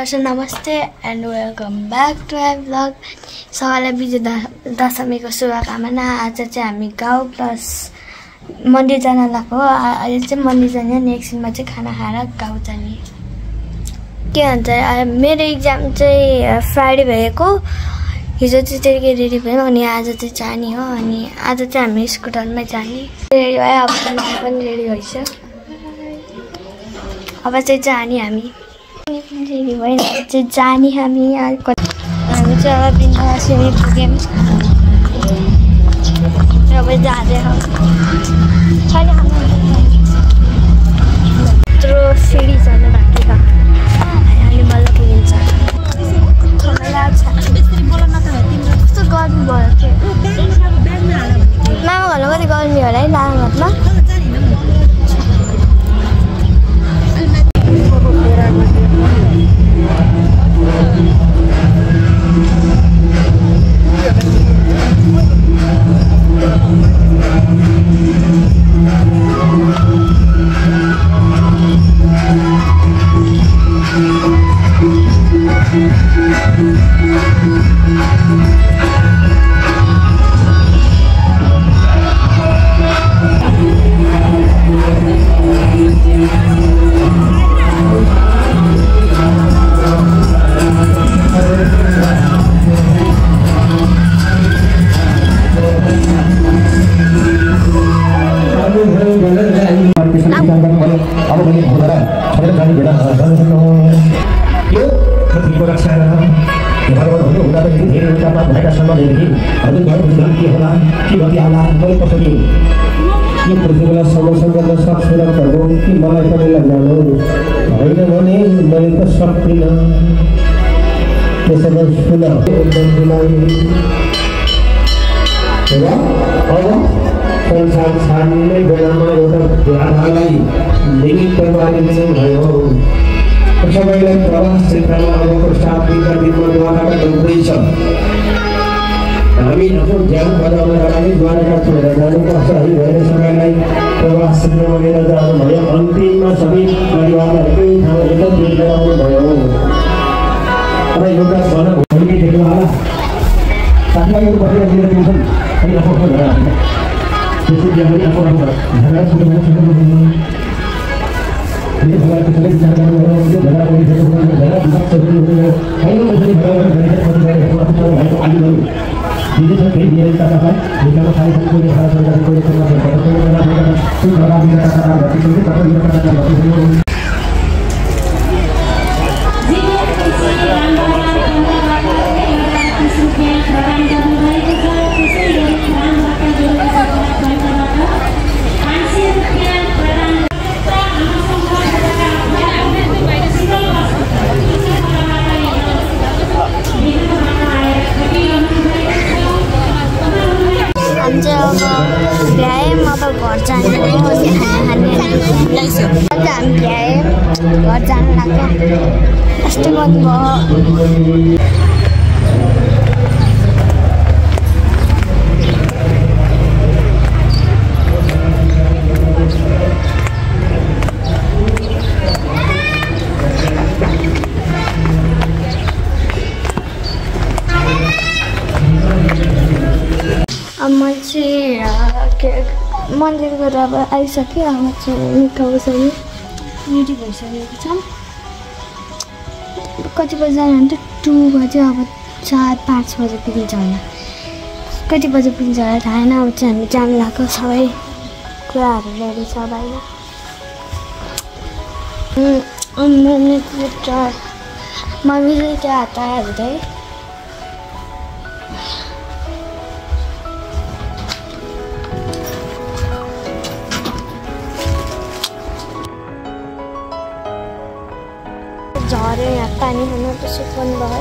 नमस्ते and welcome back to my vlog. सबैलाई विजय दशमीको शुभकामना। आज चाहिँ हामी गाउँ प्लस मन्दिर जान लागेको हो। अहिले चाहिँ मन्दिर जाने, एकछिनमा चाहिँ खाना खाएर गाउँ जाने। के भन्छ, मेरो इक्जाम चाहिँ फ्राइडे भएको, हिजो चाहिँ त्यतिकै रेडी भयो अनि आज चाहिँ जाने हो। अनि आज चाहिँ हामी स्कुटरमै जाने। रेडी भयो, अब पनि रेडी भइसक्यो। अब चाहिँ जाने हामी रेडी भएन चाहिँ जाने हामी चाहिँ अब बिन्दासिनी पुग्यौँ। अब जाँदैछौँ छैन यत्रो सिडी चढ्नु बाँकी छ। अहिले बल्ल पुगिन्छ। कस्तो गर्मी भयो के मामा घरमा कति गर्मी होला है लामाघाटमा। समर्थन गर्न सक्छु र कि मलाई पनि लगाउनु होइन भने मैले त सक्दिनँ। त्यसैले सुन अब संसार छाड्ने बेलामा एउटा राधालाई निमित्त मानिने भयो। सबैलाई प्रवास क्षेत्रमा अबको 7 दिनका दिनमा द्वारका डुब्दैछ। हामी आफ्नो ज्यान बचाउनका लागि द्वारका छोडेर जानुपर्छ है भनेर सबैलाई प्रवास क्षेत्रमा लिएर जानुभयो। अन्तिममा सबै परिवारलाई एकै ठाउँ एकत्रित गराउनु भयो। र एउटा भन भोलि देख्नु होला साथीभाइहरू बसेर लिएर दिन्छन् अनि आफ्नो घर आउँछ। त्यसै ज्यान आफ्नो झगडा छुट्याउनु ये भगवान के सबै विचार गर्नु झगडा पनि झगडा विभक्त हुनु हैन। मैले भगवान भनेको आगे गर्नु दिदी छ फेरि दिएर ताका निकाल्न थाले कोले खाना सरकार कोले करना पर्छ। कोले गर्दा कुन घरमा बिना ताका भति पनि ताका बिना ताका भति घर जाने हामी भ्यायौँ घर जानु लाग्यो। यस्तो गर्नुभयो। म चाहिँ मन्दिरबाट अब आइसक्यो। अब चाहिँ निकाल्नु रेडी भइसकेको छ। कति बजी जानु भने 2 बज्यो। अब 4-5 बजे पुगिन्छ होला। कति बजे पुगिन्छ होला थाहा छैन। अब चाहिँ हामी जानु लाग्यो। सबै कुराहरू रेडी छ बाहिर। मम्मीले त्यो हतार हुँदै झऱ्यो। यहाँ पानी खानु त सुकाउनु भयो है।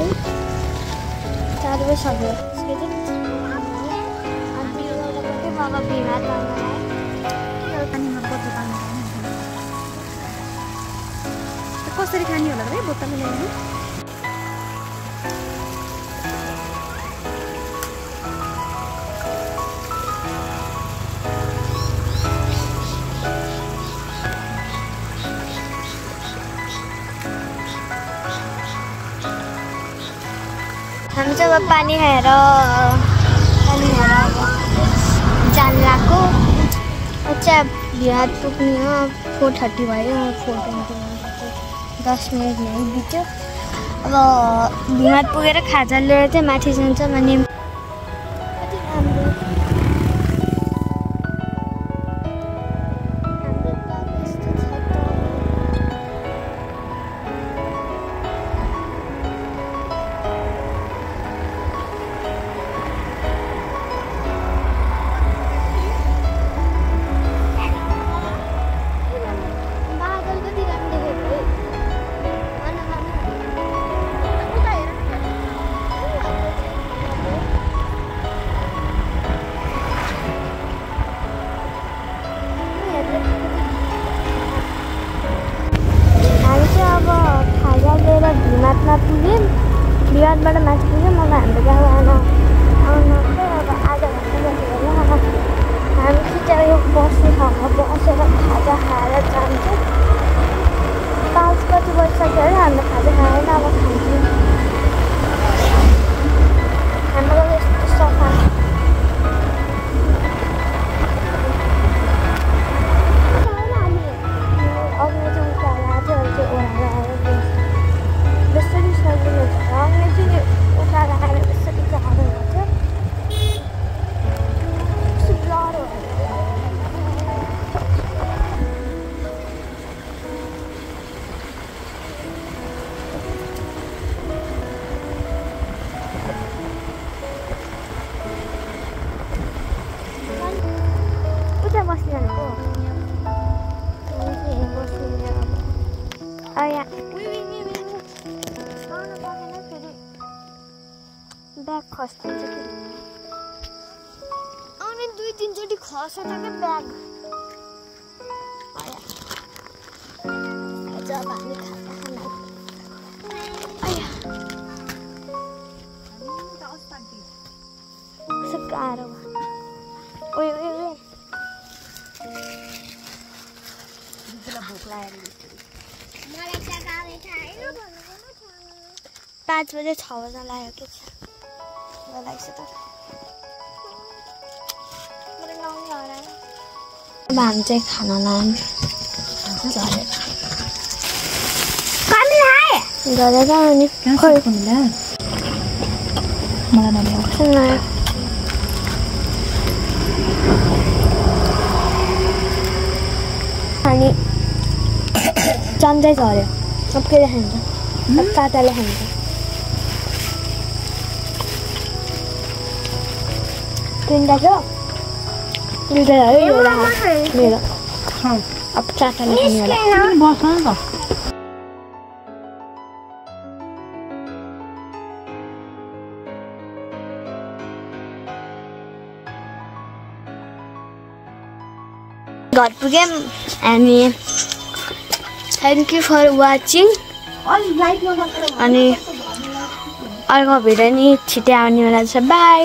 4 बजी सक्यो। बाबा बिमार कसरी खाने होला है बोतलमा ल्याउनु। हामी चाहिँ अब पानी खाएर जान लाग्यो। चाहिँ भिराट पुग्ने हो 4:30 भयो 4:20 10 मिनट नै बित्यो। अब भिराट पुगेर खाजा लिएर चाहिँ माथि जान्छ भने कति राम्रो भिमातमा पुग्यौँ। भिमातबाट माथि पुग्यौँ। अब हाम्रो गाउँ आउनु चाहिँ अब आधा घन्टा जति होला। हामी चाहिँ यो बस्ने ठाउँमा बसेर खाजा खाएर जान्छौँ। 5 कति बजिसक्यो अरे हाम्रो खाजा खाएर अब खान्छौँ। हाम्रो यस्तो सफा ब्याग खस्किन्छ कि आउने 2-3 चोटि खसेछ कि ब्याग। जब हामी खाजा खाना गाह्रो भोक लाग्यो। 5 बजे 6 बजे लाग्यो कि अब हामी चाहिँ खाना लाम गरेर अनि अनि चम्चै झऱ्यो। अब के खान्छ? अब काटाले खान्छ। तिनवटा छ मेरो अब 4टाले खाने होला। घर पुग्यौँ हामी। Thank you for watching. अनि अर्को भिडियो नि छिट्टै आउनेवाला छ। बाई।